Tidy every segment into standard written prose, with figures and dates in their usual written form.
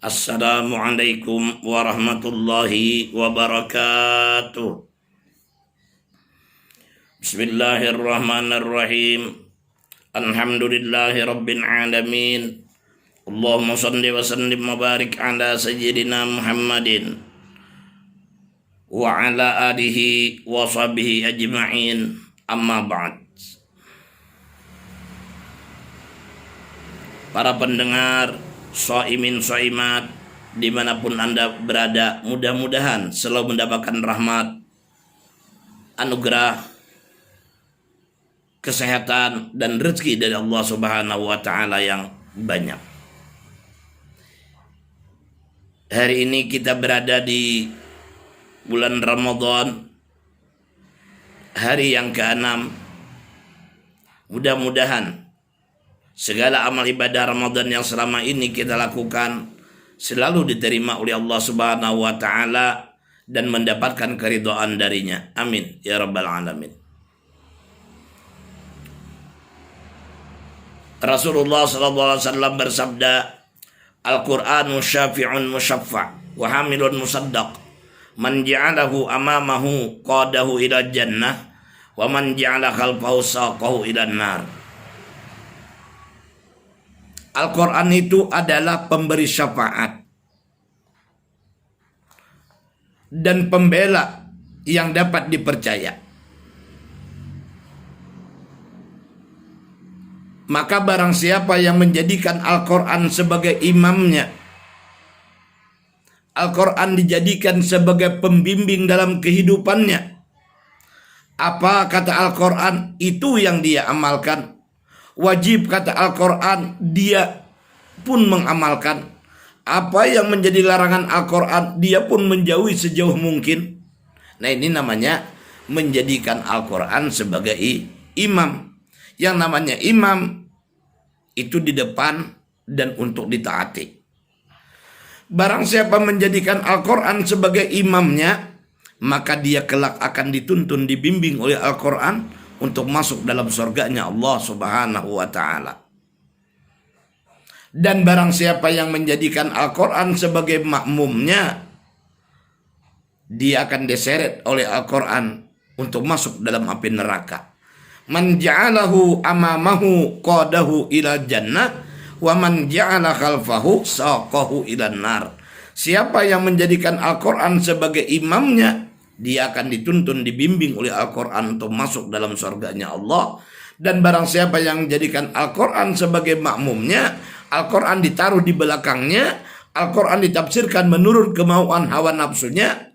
Assalamualaikum warahmatullahi wabarakatuh. Bismillahirrahmanirrahim. Alhamdulillahi rabbil alamin. Allahumma salli wa sallim wa barik ala sayyidina Muhammadin wa ala alihi wa sahbihi ajma'in. Amma ba'd. Para pendengar, shaimin shaimat dimanapun Anda berada, mudah-mudahan selalu mendapatkan rahmat, anugerah, kesehatan dan rezeki dari Allah Subhanahu wa taala yang banyak. Hari ini kita berada di bulan Ramadan, hari yang ke-6. Mudah-mudahan segala amal ibadah Ramadan yang selama ini kita lakukan selalu diterima oleh Allah Subhanahu wa taala dan mendapatkan keridhaan darinya. Amin ya rabbal alamin. Rasulullah sallallahu alaihi wasallam bersabda, Al-Qur'anu syafi'un musyaffa' wa hamilun musaddaq. Man ja'alahu amamahu qadahu ila jannah wa man ja'ala khalfahu saqahu ila nar. Al-Quran itu adalah pemberi syafaat dan pembela yang dapat dipercaya. Maka barang siapa yang menjadikan Al-Quran sebagai imamnya, Al-Quran dijadikan sebagai pembimbing dalam kehidupannya, apa kata Al-Quran itu yang dia amalkan. Wajib kata Al-Quran dia pun mengamalkan. Apa yang menjadi larangan Al-Quran dia pun menjauhi sejauh mungkin. Nah, ini namanya menjadikan Al-Quran sebagai imam. Yang namanya imam itu di depan dan untuk ditaati. Barang siapa menjadikan Al-Quran sebagai imamnya, maka dia kelak akan dituntun, dibimbing oleh Al-Quran untuk masuk dalam surganya Allah Subhanahu wa ta'ala. Dan barang siapa yang menjadikan Al-Quran sebagai makmumnya, dia akan diseret oleh Al-Quran untuk masuk dalam api neraka. Man ja'alahu amamahu qadahu ila jannah wa man ja'ala khalfahu saqahu ila nar. Siapa yang menjadikan Al-Quran sebagai imamnya, dia akan dituntun, dibimbing oleh Al-Quran untuk masuk dalam surganya Allah. Dan barang siapa yang menjadikan Al-Quran sebagai makmumnya, Al-Quran ditaruh di belakangnya, Al-Quran ditafsirkan menurut kemauan hawa nafsunya,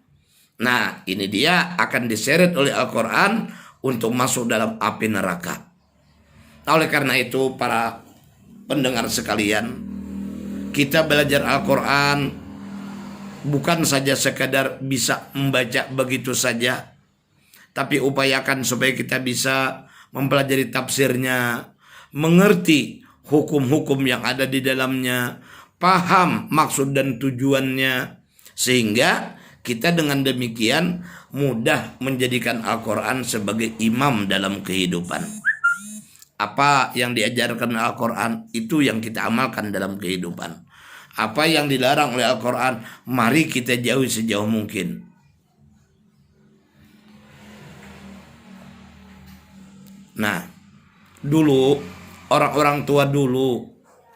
nah ini dia akan diseret oleh Al-Quran untuk masuk dalam api neraka. Nah, oleh karena itu para pendengar sekalian, kita belajar Al-Quran bukan saja sekadar bisa membaca begitu saja, tapi upayakan supaya kita bisa mempelajari tafsirnya, mengerti hukum-hukum yang ada di dalamnya, paham maksud dan tujuannya, sehingga kita dengan demikian mudah menjadikan Al-Quran sebagai imam dalam kehidupan. Apa yang diajarkan Al-Quran itu yang kita amalkan dalam kehidupan. Apa yang dilarang oleh Al-Quran, mari kita jauhi sejauh mungkin. Nah, dulu, orang-orang tua dulu,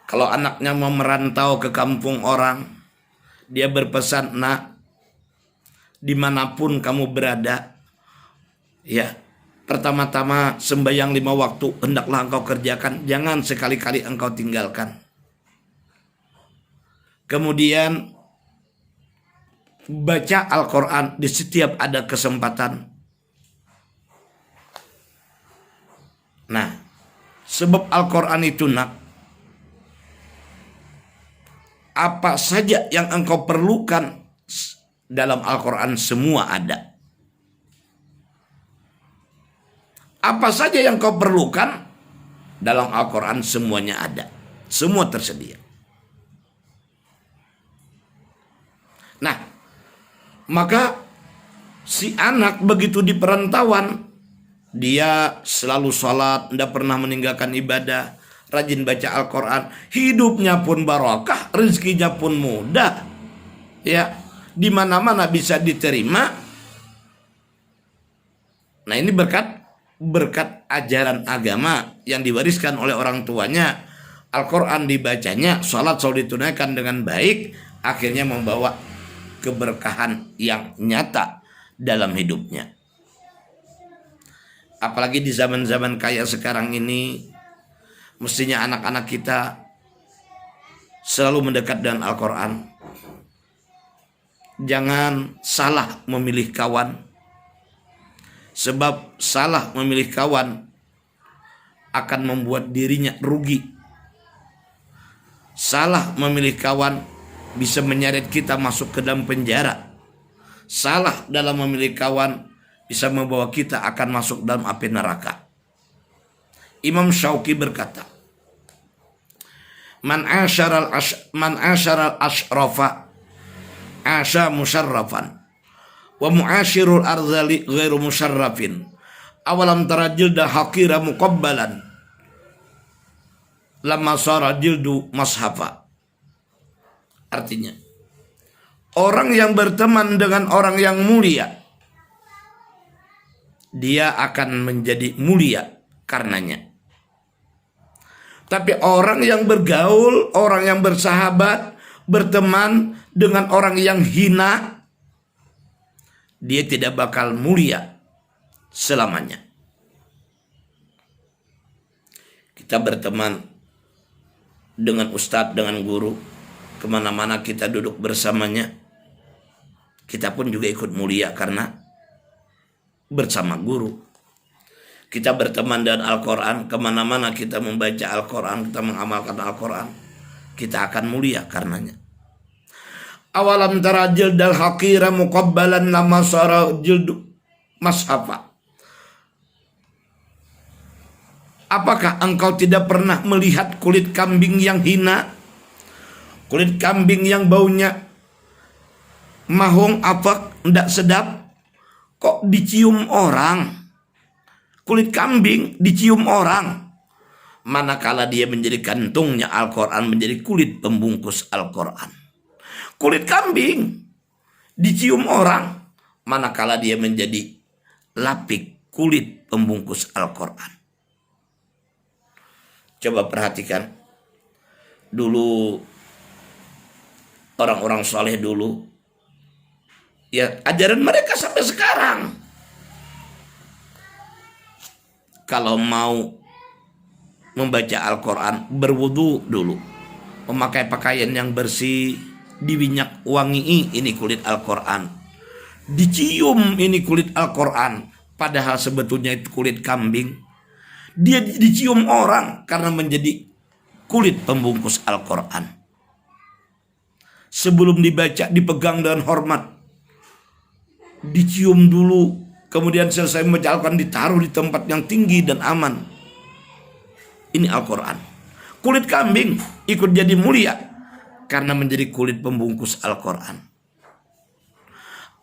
kalau anaknya mau merantau ke kampung orang, dia berpesan, nak, dimanapun kamu berada, ya, pertama-tama sembahyang 5 waktu, hendaklah engkau kerjakan, jangan sekali-kali engkau tinggalkan. Kemudian baca Al-Quran di setiap ada kesempatan. Nah, sebab Al-Quran itu, nak, apa saja yang engkau perlukan dalam Al-Quran semua ada. Apa saja yang kau perlukan dalam Al-Quran semuanya ada. Semua tersedia. Nah, maka si anak begitu di perantauan, dia selalu sholat, tidak pernah meninggalkan ibadah, rajin baca Al-Quran, hidupnya pun barokah, rezekinya pun mudah, ya, di mana-mana bisa diterima. Nah, ini berkat ajaran agama yang diwariskan oleh orang tuanya. Al-Quran dibacanya, sholat selalu ditunaikan dengan baik, akhirnya membawa keberkahan yang nyata dalam hidupnya. Apalagi di zaman-zaman kayak sekarang ini, mestinya anak-anak kita selalu mendekat dengan Al-Quran. Jangan salah memilih kawan, sebab salah memilih kawan akan membuat dirinya rugi. Salah memilih kawan bisa menyeret kita masuk ke dalam penjara. Salah dalam memilih kawan bisa membawa kita akan masuk dalam api neraka. Imam Syauqi berkata, Man asyaral ashrafa asya musyarrafan wa mu'asyirul arzali ghairu musyarrafin. Awalam tara jilda haqira muqabbalan lamma sara jildu mashafa. Artinya, orang yang berteman dengan orang yang mulia, dia akan menjadi mulia karenanya. Tapi orang yang bergaul, orang yang bersahabat, berteman dengan orang yang hina, dia tidak bakal mulia selamanya. Kita berteman dengan ustadz, dengan guru, kemana-mana kita duduk bersamanya, kita pun juga ikut mulia karena bersama guru. Kita berteman dengan Al-Quran, kemana-mana kita membaca Al-Quran, kita mengamalkan Al-Quran, kita akan mulia karenanya. Awalam tara jildal haqira muqabbalan lama sara jildu mashafa. Apakah engkau tidak pernah melihat kulit kambing yang hina? Kulit kambing yang baunya mahung, apa, tidak sedap, kok dicium orang? Kulit kambing dicium orang, manakala dia menjadi kantungnya Al-Quran, menjadi kulit pembungkus Al-Quran. Kulit kambing dicium orang, manakala dia menjadi lapik kulit pembungkus Al-Quran. Coba perhatikan dulu orang-orang soleh dulu, ya, ajaran mereka sampai sekarang. Kalau mau membaca Al-Quran, berwudu dulu, memakai pakaian yang bersih, diminyak wangi, ini kulit Al-Quran, dicium, ini kulit Al-Quran, padahal sebetulnya itu kulit kambing. Dia dicium orang karena menjadi kulit pembungkus Al-Quran. Sebelum dibaca, dipegang dengan hormat, dicium dulu, kemudian selesai membaca Al-Quran ditaruh di tempat yang tinggi dan aman. Ini Al-Quran. Kulit kambing ikut jadi mulia karena menjadi kulit pembungkus Al-Quran.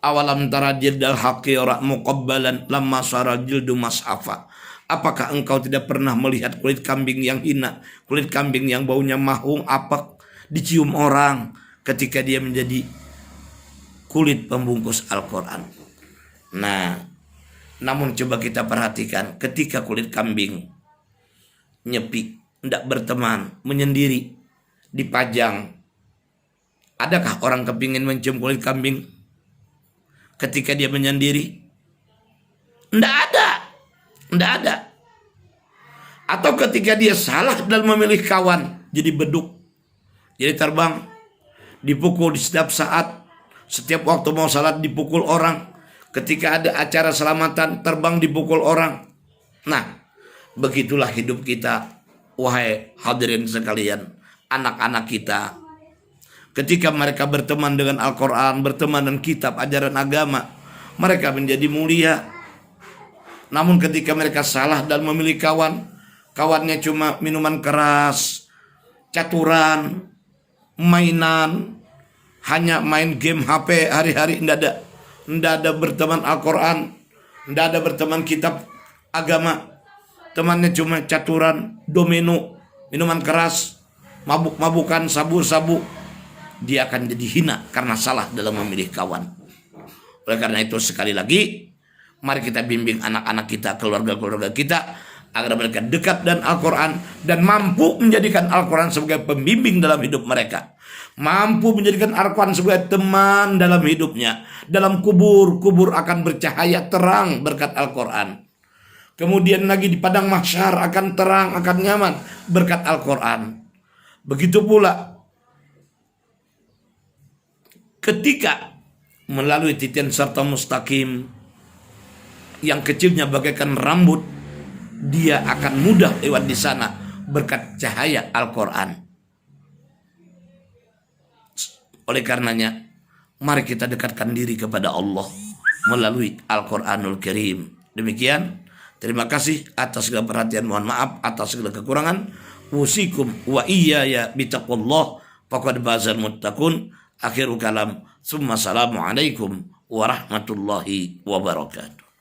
Awalam tara jildal haqira muqabbalan lamma sara jildu mashafa. Apakah engkau tidak pernah melihat kulit kambing yang hina, kulit kambing yang baunya mahung, apek, dicium orang ketika dia menjadi kulit pembungkus Al-Quran? Nah, namun coba kita perhatikan, ketika kulit kambing nyepi, tidak berteman, menyendiri, dipajang, adakah orang kepingin mencium kulit kambing ketika dia menyendiri? Tidak ada. Atau ketika dia salah dalam memilih kawan, jadi beduk, jadi terbang, dipukul di setiap saat, setiap waktu mau salat dipukul orang, ketika ada acara selamatan terbang dipukul orang. Nah, begitulah hidup kita, wahai hadirin sekalian, anak-anak kita. Ketika mereka berteman dengan Al-Quran, berteman dengan kitab ajaran agama, mereka menjadi mulia. Namun ketika mereka salah dan memilih kawan, kawannya cuma minuman keras, caturan, mainan, hanya main game HP hari-hari, tidak ada berteman Al-Quran, tidak ada berteman kitab agama. Temannya cuma caturan, domino, minuman keras, mabuk-mabukan, sabu-sabu, dia akan jadi hina karena salah dalam memilih kawan. Oleh karena itu sekali lagi, mari kita bimbing anak-anak kita, keluarga-keluarga kita, agar mereka dekat dan Al-Quran dan mampu menjadikan Al-Quran sebagai pembimbing dalam hidup mereka. Mampu menjadikan Al-Quran sebagai teman dalam hidupnya. Dalam kubur akan bercahaya terang berkat Al-Quran. Kemudian lagi di padang mahsyar akan terang, akan nyaman berkat Al-Quran. Begitu pula ketika melalui titian serta mustaqim yang kecilnya bagaikan rambut, dia akan mudah lewat di sana berkat cahaya Al-Quran. Oleh karenanya, mari kita dekatkan diri kepada Allah melalui Al-Quranul Karim. Demikian, terima kasih atas segala perhatian, mohon maaf atas segala kekurangan. Wusikum wa iyaya bitaqullah faqad bazal muttaqun. Akhirul kalam, summa assalamualaikum warahmatullahi wabarakatuh.